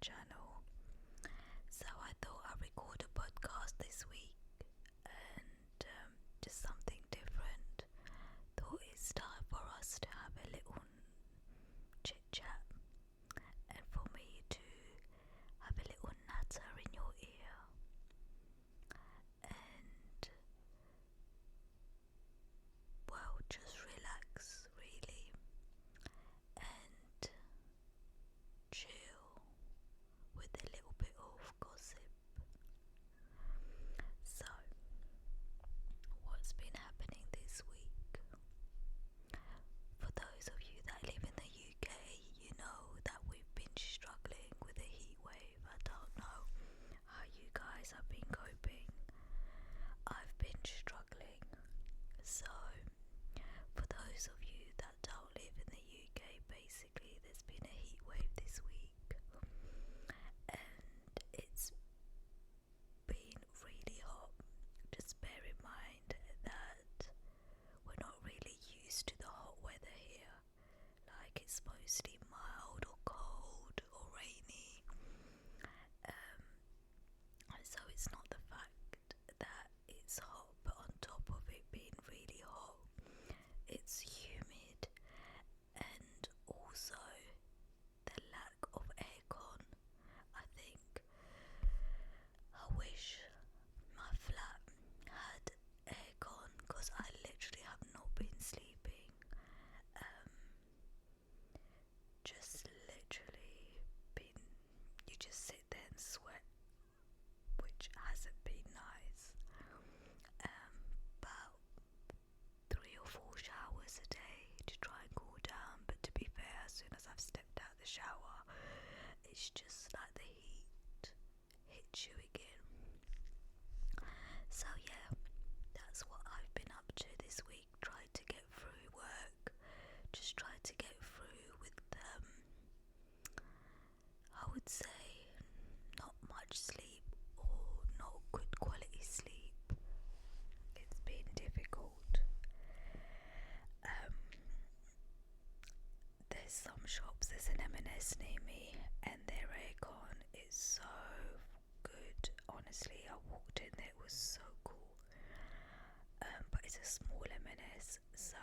channel. So I thought I'd record a podcast this week and just something different. Thought it's time for us to have a little chit chat and for me to have a little natter in your ear and well, just relax really and chill with a little bit of gossip. So, what's been happening this week? For those of you that live in the UK, you know that we've been struggling with a heat wave. I don't know how you guys have been coping. I've been struggling. So, for those of you that don't live in the UK, basically there's been a heat wave this week. And it's been really hot. Just bear in mind that we're not really used to the hot weather here. Like it's mostly mild or cold or rainy. So it's not the fact that it's hot, but on top of it being really hot, it's humid, and also the lack of aircon. I think I wish my flat had aircon because I literally have not been sleeping. Just literally been, you just sit there and sweat, which hasn't been nice. About 3 or 4 showers a day to try and cool down, but to be fair, as soon as I've stepped out the shower, it's just like the heat hits you again. So yeah, that's what I've been up to this week. Tried to get through work, just tried to get through with I would say not much sleep or not good quality sleep. It's been difficult. There's some shops, there's an M&S near me and their aircon is so good. Honestly, I walked in there, it was so cool. But it's a small M&S, so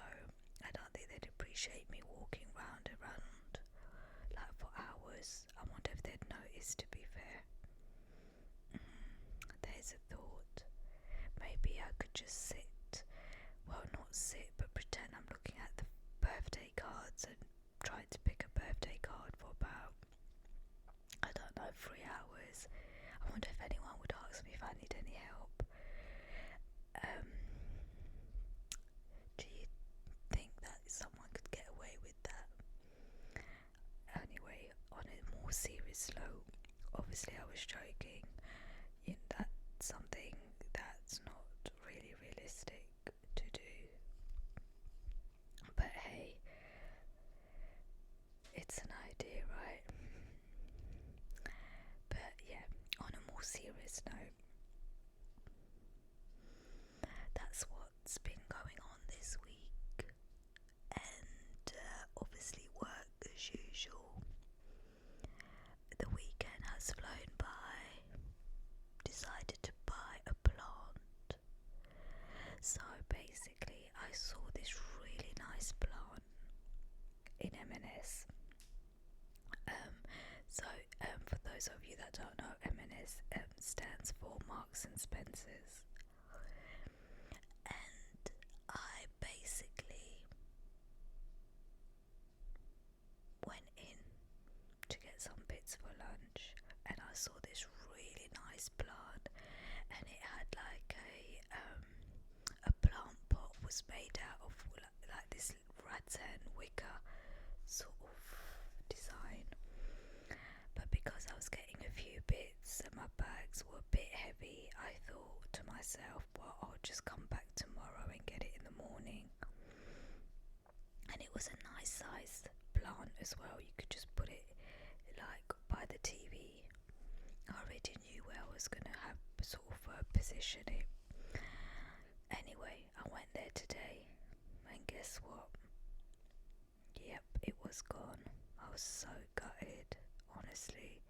I don't think they'd appreciate me walking round like for hours. I wonder if they'd notice, to be fair. There's a thought. Maybe I could just sit, well not sit, but pretend I'm looking at the birthday cards and try to pick a birthday card for about, I don't know, 3 hours. I wonder if anyone would ask me if I need any help. Do you think that someone could get away with that? Anyway, on a more serious note, obviously I was joking. That's something that's not really realistic to do. But hey, it's an idea, right? But yeah, on a more serious note, that's what's been going on this week. And obviously work as usual. The weekend has flown by. Decided to buy a plant. So basically I saw this really nice plant in M&S. For those of you that don't know, M&S stands for Marks and Spencers. And I basically went in to get some bits for lunch and I saw this really nice plant, and it had like a plant pot was made out of like this rattan wicker sort of design. But because I was getting a few bits and my bags were a bit heavy, I thought to myself, well, I'll just come back tomorrow and get it in the morning. And it was a nice sized plant as well. You could just put it like by the TV. I already knew where I was going to have sort of position it. Anyway, I went there today and guess what? Yep, it was gone. I was so gutted, honestly.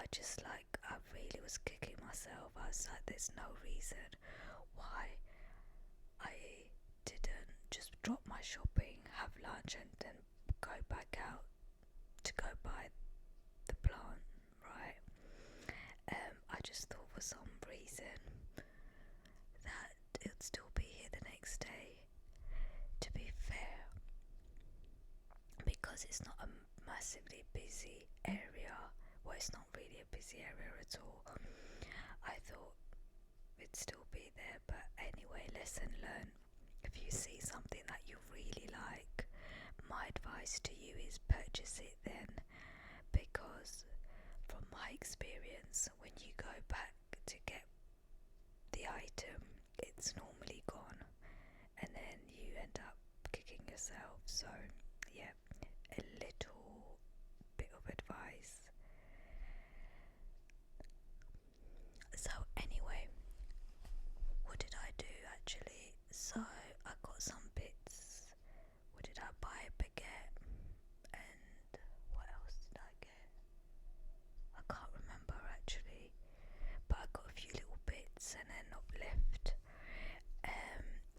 I really was kicking myself. I was like, there's no reason why I didn't just drop my shopping, have lunch, and then go back out to go buy the plant, right? I just thought for some reason that it'd still be here the next day. To be fair, because it's not a massively busy area, well, it's not really a busy area at all, I thought it'd still be there. But anyway, lesson learned. If you see something that you really like, my advice to you is purchase it then, because from my experience, when you go back to get the item, it's normally gone, and then you end up kicking yourself. So yeah, a little bit of advice. So anyway, what did I do actually? So I got some bits. What did I buy? A baguette, and what else did I get? I can't remember actually, but I got a few little bits and then not left.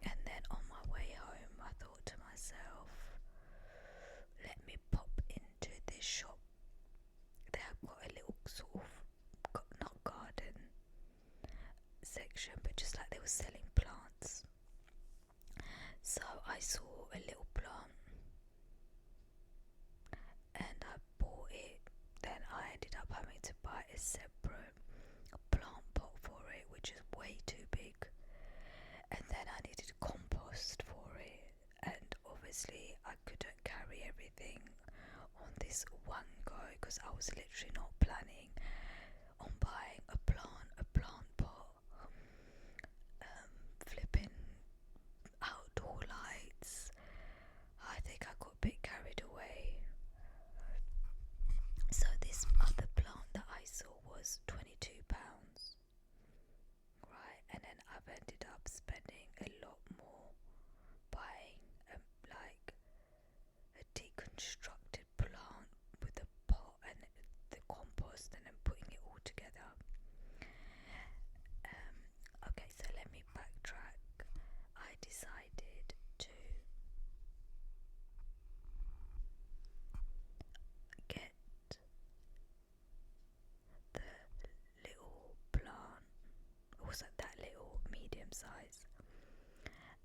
And then on my way home, I thought to myself, let me pop into this shop. They have got a little sort of, not garden section, but just like they were selling plants. So I saw a little plant and I bought it. Then I ended up having to buy a separate plant pot for it, which is way too big. And then I needed compost for it, and obviously I couldn't carry everything on this one go because I was literally not planning on buying a plant pot, flipping outdoor lights. I think I got a bit carried away. So this other plant that I saw was £22, right? And then I've ended up spending a lot more buying like a deconstructed plant with a pot and the compost, and then putting it all together. Okay, so let me backtrack. I decided to get the little plant, also that little medium size,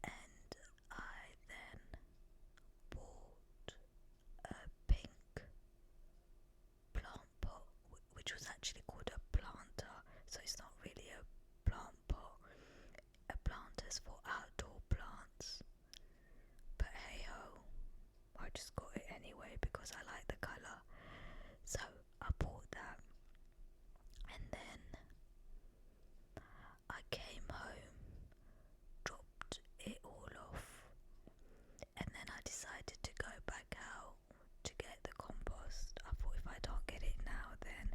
and I then bought a pink plant pot, which was actually called a planter. So it's not really a plant pot. A planter's for outdoor plants, but hey ho, I just got it anyway because I like the colour. So I bought that, and then I came home, dropped it all off, and then I decided to go back out to get the compost. I thought if I don't get it now, then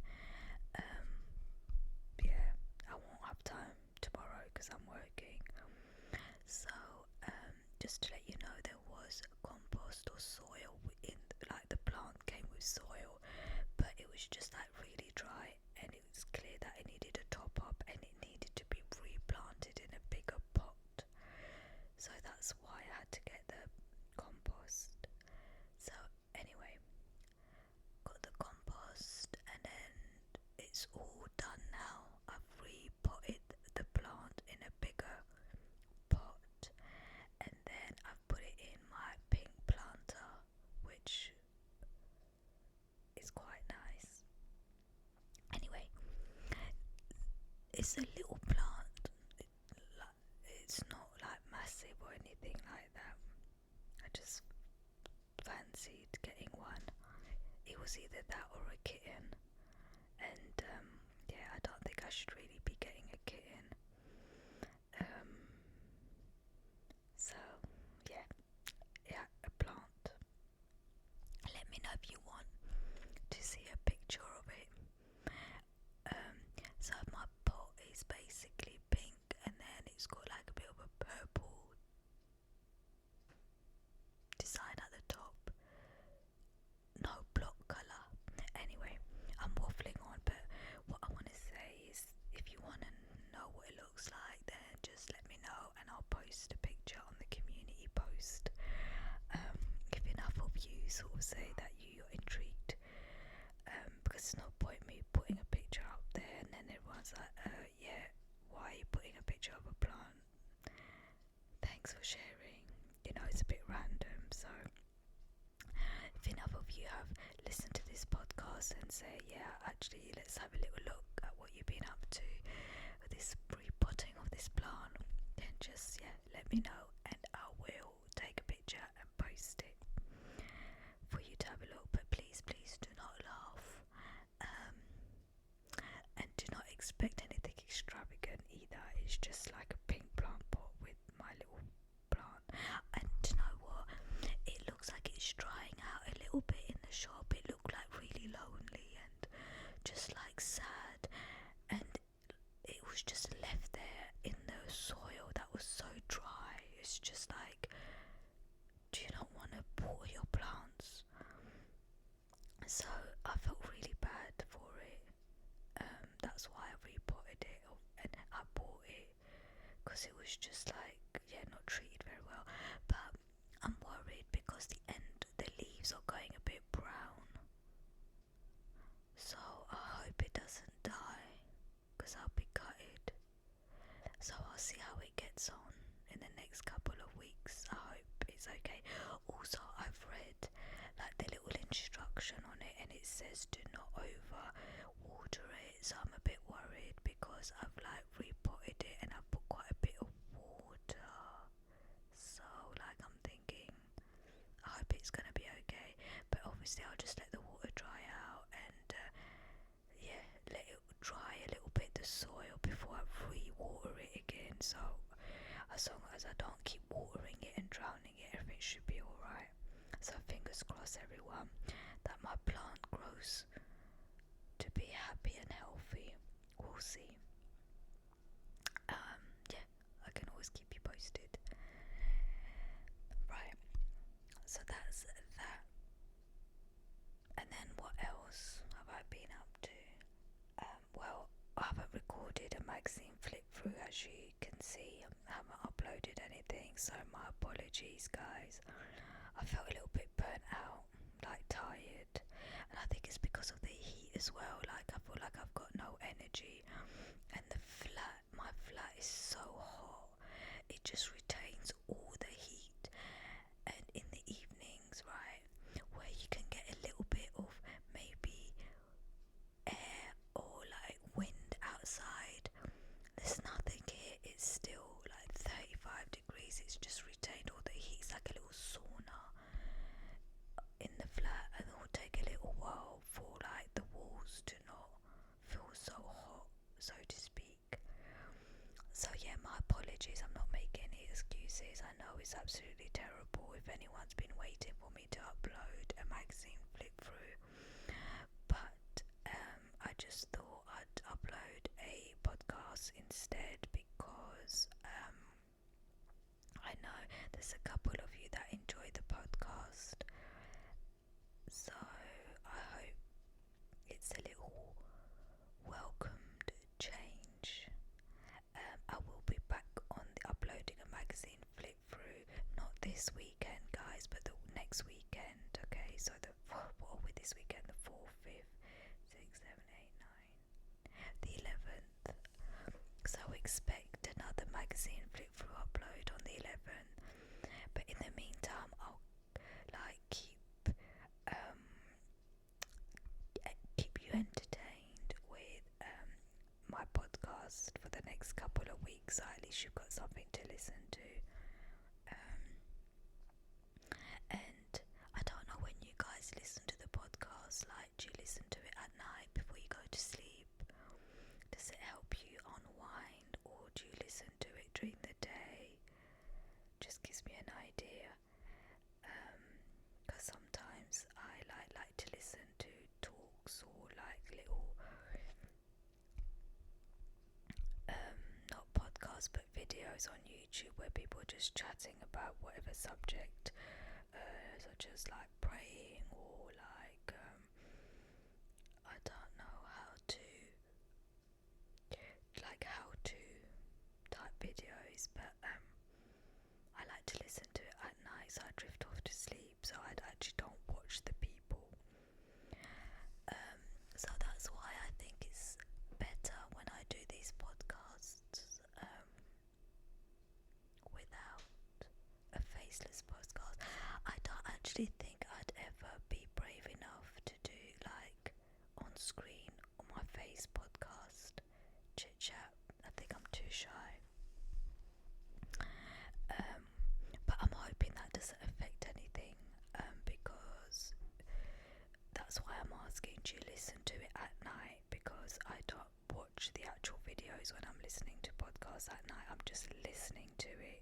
yeah, I won't have time tomorrow because I'm working. So just to let you know, there was compost or soil in, like the plant came with soil, but it was just like really dry, and it was clear that it needed a top up and it needed to be replanted in a bigger pot. So that's why I had to get the compost. So anyway, got the compost, and then it's all done now. I've repotted the plant in a bigger pot, and then I've put it in my pink planter, which is quite nice. Anyway, it's a little plant. It's not like massive or anything like that. I just fancied getting one. It was either that or a kitten, and yeah, I don't think I should really be getting a kitten. So yeah, a plant. Let me know if you want to see a picture of it. So my pot is basically pink, and then it's got like a bit of a purple design at the top. No block colour. Anyway, I'm waffling on, but you sort of say that you're intrigued, because it's no point me putting a picture up there and then everyone's like, yeah, why are you putting a picture of a plant? Thanks for sharing. You know, it's a bit random. So if enough of you have listened to this podcast and say, yeah, actually, let's have a little look at what you've been up to with this repotting of this plant, then just, yeah, let me know and I will take a picture and post it for you to have a look. But please, please do not laugh, and do not expect anything extravagant either. It's just like a pink plant pot with my little plant. And do you know what? It looks like it's drying out a little bit in the shop. It looked like really lonely and just like sad, and it was just left there in the soil that was so dry. It's just like, do you not want to water your plants? So I felt really bad for it. That's why I repotted it, and I bought it because it was just like, yeah, not treated very well. But I'm worried because the leaves are going a bit brown, so I hope it doesn't die because I'll be gutted. So I'll see how it gets on in the next couple of weeks. I hope it's okay. Also, I've read like the little instruction on it, and it says do not over water it. So I'm a bit worried because I've like repotted it and I've put quite a bit of water. So like I'm thinking, I hope it's gonna be okay. But obviously I'll just let the water dry out and yeah, let it dry a little bit, the soil, before I re-water it again. So as long as I don't keep watering it and drowning it, everything should be alright. So fingers crossed, everyone, that my plant grows to be happy and healthy. We'll see. Yeah, I can always keep you posted. Right, so that's that. And then what else have I been up to? Well, I haven't recorded a magazine flip through, as you can see. I haven't uploaded anything, so my apologies, guys. I felt a little bit burnt out, like tired, and I think it's because of the heat as well. Like I feel like I've got no energy, and my flat is so hot, it just retains all the heat. And in the evenings, right, where you can get a little bit of maybe air or like wind outside, there's nothing here. It's still like 35 degrees. It's just retained all the heat. It's like a little sauna in the flat, and it will take a little while for like the walls to not feel so hot, so to speak. So yeah, my apologies. I'm not making any excuses. I know it's absolutely terrible. If anyone's been waiting for me to upload a magazine flip through, but I just thought I'd upload a podcast instead because I know there's a couple of you that enjoy the podcast, so I hope it's a little welcomed change. I will be back on uploading a magazine flip through, not this weekend, guys, but the next weekend. Okay, so what are we this weekend? The 4th, 5th, 6th, 7th, 8th, 9th, the 11th. So expect another magazine flip through upload on the 11th. But in the meantime, I'll like keep you entertained with my podcast for the next couple of weeks. So at least you've got something to listen to. And I don't know when you guys listen to the podcast. Like, do you listen to it at night before you go to sleep? Does it help you unwind, or do you listen to it during the day? Just gives me an idea. Because sometimes I like to listen to talks or like little not podcasts but videos on YouTube where people are just chatting about whatever subject, such as like praying or like I don't know how to type videos, but I like to listen to it at night so I drift off to sleep, so I actually don't asking, do you listen to it at night? Because I don't watch the actual videos when I'm listening to podcasts at night. I'm just listening to it,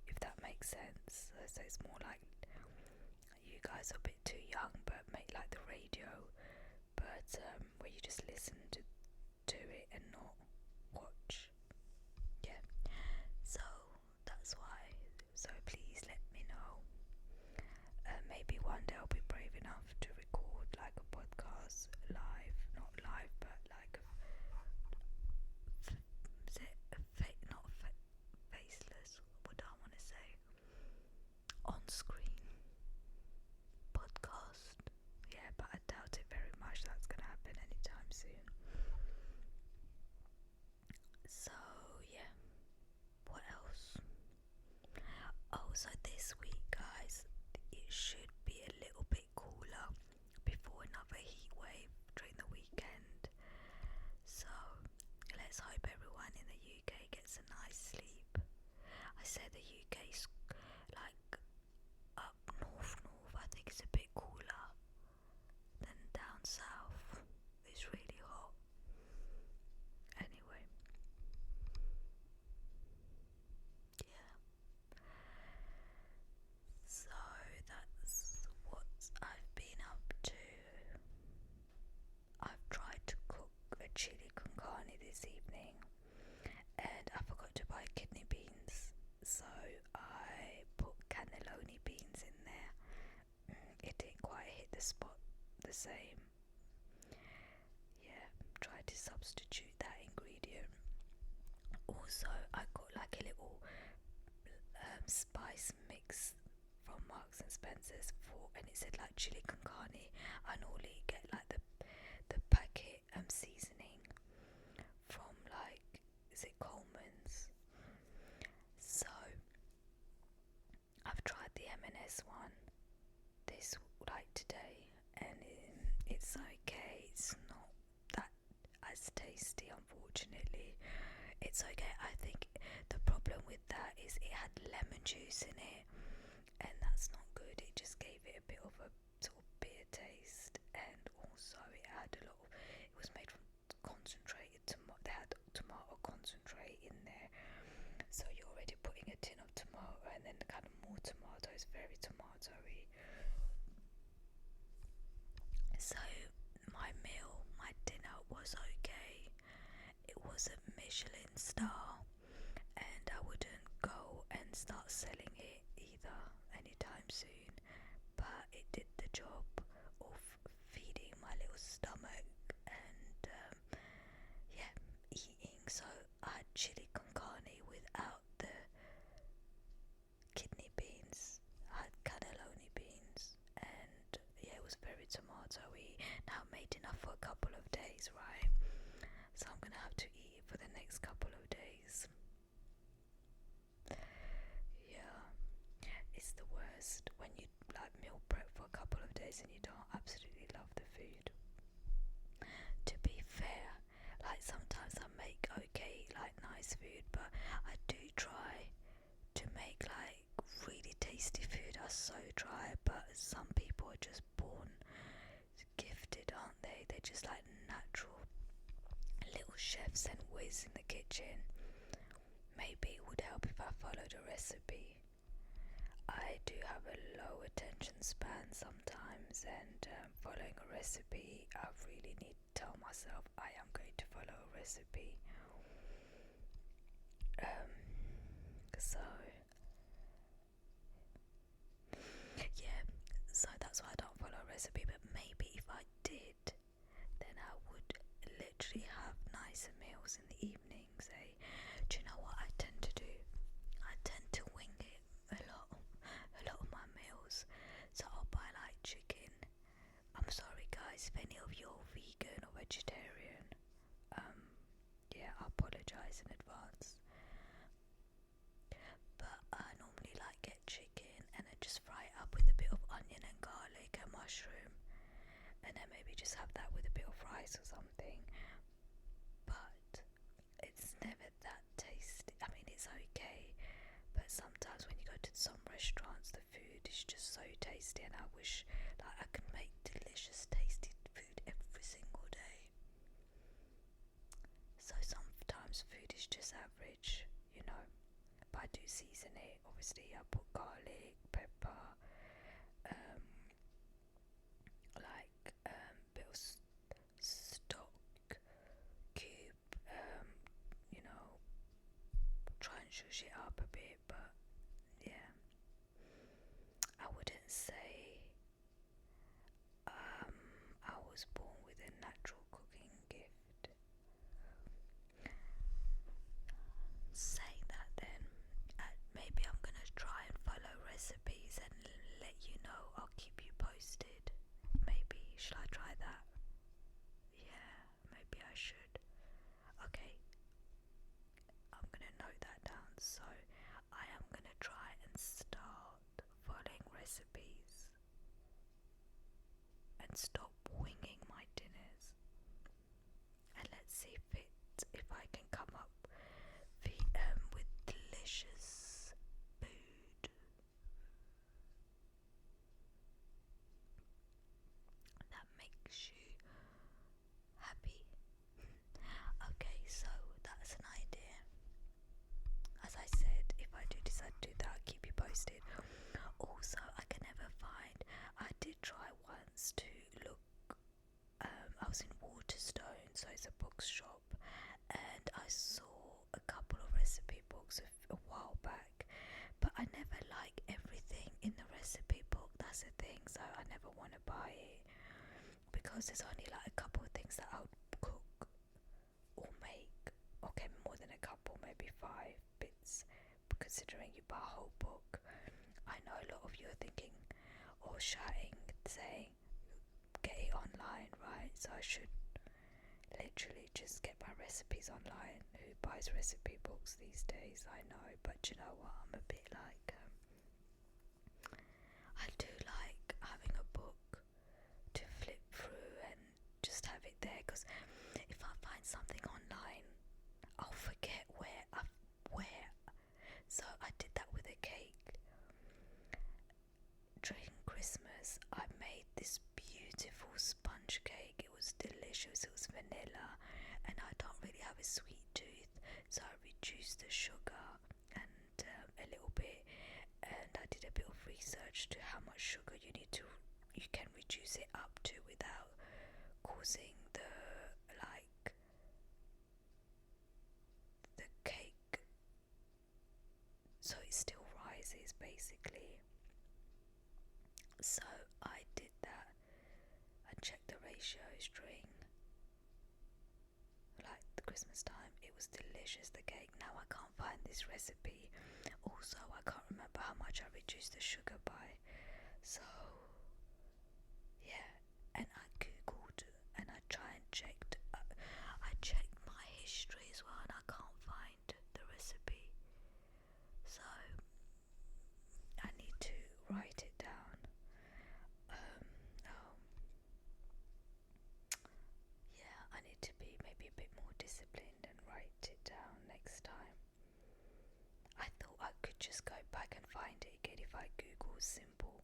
if that makes sense. So it's more like you guys are a bit too young, but make like the radio, but where you just listen to it and not watch. Yeah. So that's why. So please let me know. Maybe one day I'll be brave enough to record like a podcast live, not live, but like faceless. What do I want to say? On screen podcast. Yeah, but I doubt it very much that's gonna happen anytime soon. So yeah, what else? Oh, so this week, guys, it should be a little bit cooler before another heat wave during the weekend. So let's hope everyone in the UK gets a nice sleep. I said the UK's like up north, I think it's a bit cooler than down south. It's really hot. Anyway, yeah. So that's what I've been up to. I've tried to cook a chili con carne this evening, and I forgot to buy kidney beans, so I put cannelloni beans in there. It didn't quite hit the spot the same. Yeah, tried to substitute that ingredient. Also, I got like a little spice mix from Marks and Spencer's and it said like chili con carne. I normally get like the packet seasoning from like, is it Coleman's? So I've tried the M&S one this like today, and it's okay. It's not that as tasty, unfortunately. It's okay. I think the problem with that is it had lemon juice in it, and that's not good. It just gave it a bit of a sort of bitter taste, and also it had a lot of, it was made from concentrated tomato. They had tomato concentrate in there, so you're already putting a tin of tomato and then kind of more tomatoes, very tomatoey. So my dinner was okay. It wasn't Michelin star, and I wouldn't go and start selling it either anytime soon, but it did the job of feeding my little stomach and yeah, eating. So I had chili con carne without the kidney beans. I had cannelloni beans, and yeah, it was very tomatoey. Now I made enough for a couple of days, right? So I'm gonna have to eat it for the next couple of days. Yeah, it's the worst when you like meal prep for a couple of days and you don't absolutely love the food. To be fair, like sometimes I make okay, like nice food, but I do try to make like really tasty food. I so try, but some people are just born gifted, aren't they? They're just like natural little chefs and whiz in the kitchen. Maybe it would help if I followed a recipe. I do have a low attention span sometimes, and following a recipe, I really need to tell myself I am going to follow a recipe. So yeah, so that's why I don't follow a recipe, but maybe if I did, then I would literally have nicer meals in the evenings, eh? Do you know what I tend to do? I tend to wing it a lot of my meals. So I'll buy like chicken. I'm sorry guys, if any of you are vegan or vegetarian, yeah, I apologise in advance. But I normally like get chicken and then just fry it up with a bit of onion and garlic and mushroom, and then maybe just have that with a bit of rice or something. But it's never that tasty. I mean, it's okay, but sometimes when you go to some restaurants, the food is just so tasty, and I wish like I could make delicious tasty food season it. Obviously, I put garlic, pepper, bit of stock cube, try and shush it up a bit, but yeah, I wouldn't say I was born with a natural cooking gift. Saying that then, maybe I'm gonna try and follow recipes and let you know. I'll keep you posted. Maybe, should I try that? Yeah, maybe I should. Okay, I'm gonna note that down. So I am gonna try and start following recipes and stop winging my dinners. And let's see if I can come up with delicious food that makes you happy. Okay, so that's an idea. As I said, if I do decide to do that, I'll keep you posted. Also, I can never find. I did try once to look. I was in Waterstone, so it's a bookshop, and I saw a couple of recipe books a while back, but I never like everything in the recipe book. That's the thing. So I never want to buy it because there's only like a couple of things that I would cook or make. Okay, more than a couple, maybe 5 bits, considering you buy a whole book. I know a lot of you are thinking or shouting, saying, get it online, right? So I should literally just get my recipes online. Who buys recipe books these days? I know, but you know what? I'm a bit like, I do like having a book to flip through and just have it there, because if I find something online, I'll forget where. So I did that with a cake. During Christmas, I made this beautiful sponge cake. It was delicious. It was vanilla, and I don't really have a sweet tooth, so I reduced the sugar and a little bit, and I did a bit of research to how much sugar you can reduce it up to without causing the cake, so it still rises basically. So I did that. I checked the ratios during the Christmas time. It was delicious, the cake. Now I can't find this recipe. Also, I can't remember how much I reduced the sugar by. So yeah, and I googled and I tried and checked. I checked my history as well, and I can't find the recipe. So I need to write it down. Yeah, I need to be maybe a bit more disciplined and write it down next time. I thought I could just go back and find it again if I Google simple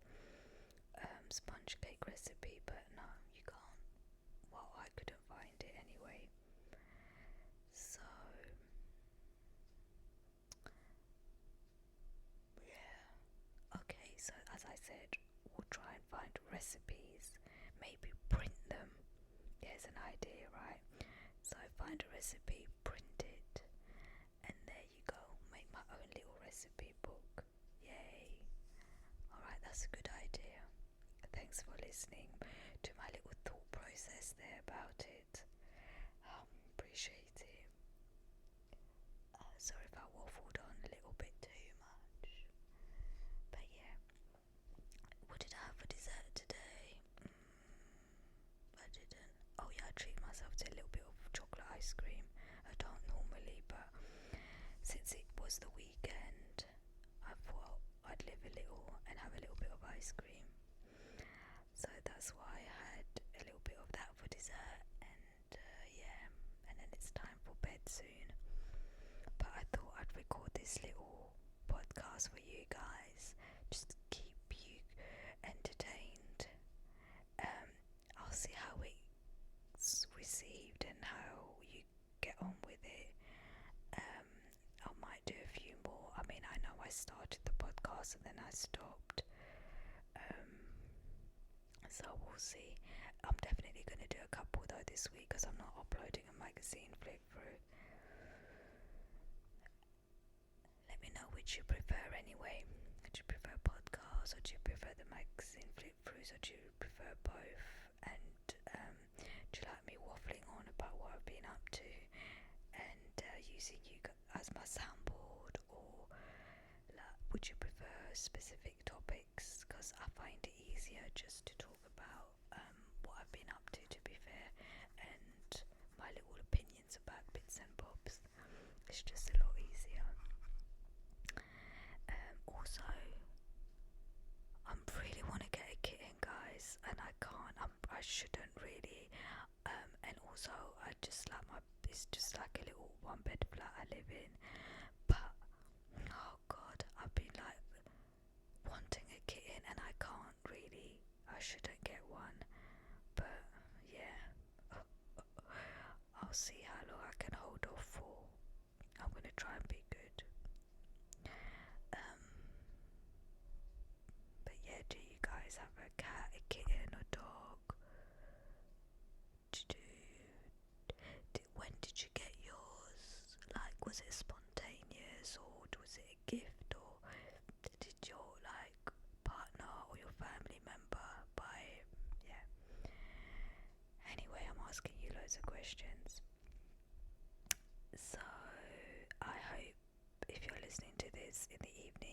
sponge cake recipe, but no, you can't. Well, I couldn't find it anyway. So yeah. Okay, so as I said, we'll try and find recipes, maybe print them. Here's an idea, right? So find a recipe, print it, and there you go, make my own little recipe book. Yay. Alright, that's a good idea. Thanks for listening to my little thought process there about it. Appreciate it. Sorry if I waffled on a little bit too much. But yeah, what did I have for dessert today? I didn't. Oh yeah, I treat myself to a little bit of chocolate ice cream. I don't normally, but since it was the weekend, I thought I'd live a little and have a little bit of ice cream. So that's why I had a little bit of that for dessert, and yeah, and then it's time for bed soon. But I thought I'd record this little podcast for you guys, just to keep you entertained. I'll see how it's received and how you get on with it. I might do a few more. I mean, I know I I started the podcast and then I stopped. So we'll see. I'm definitely going to do a couple though this week because I'm not uploading a magazine flip through. Let me know which you prefer anyway. Do you prefer podcasts or do you prefer the magazine flip throughs or do you prefer both? And do you like me waffling on about what I've been up to and using you as my soundboard, or would you prefer specific topics? Because I find it easier just to talk about what I've been up to be fair, and my little opinions about bits and bobs. It's just a lot easier. Also, I really want to get a kitten, guys, and I can't. I shouldn't really. And also, it's just like a little one bed flat I live in. But oh god, I've been like wanting a kitten, and I can't really. I shouldn't get one, but yeah, I'll see how long I can hold off for. I'm gonna try and be good. But yeah, do you guys have a cat, a kitten, or dog? When did you get yours? Like, was it spontaneous, or was it a gift, or did your partner or your family member buy it? Yeah. Anyway, I'm asking you loads of questions. So I hope if you're listening to this in the evening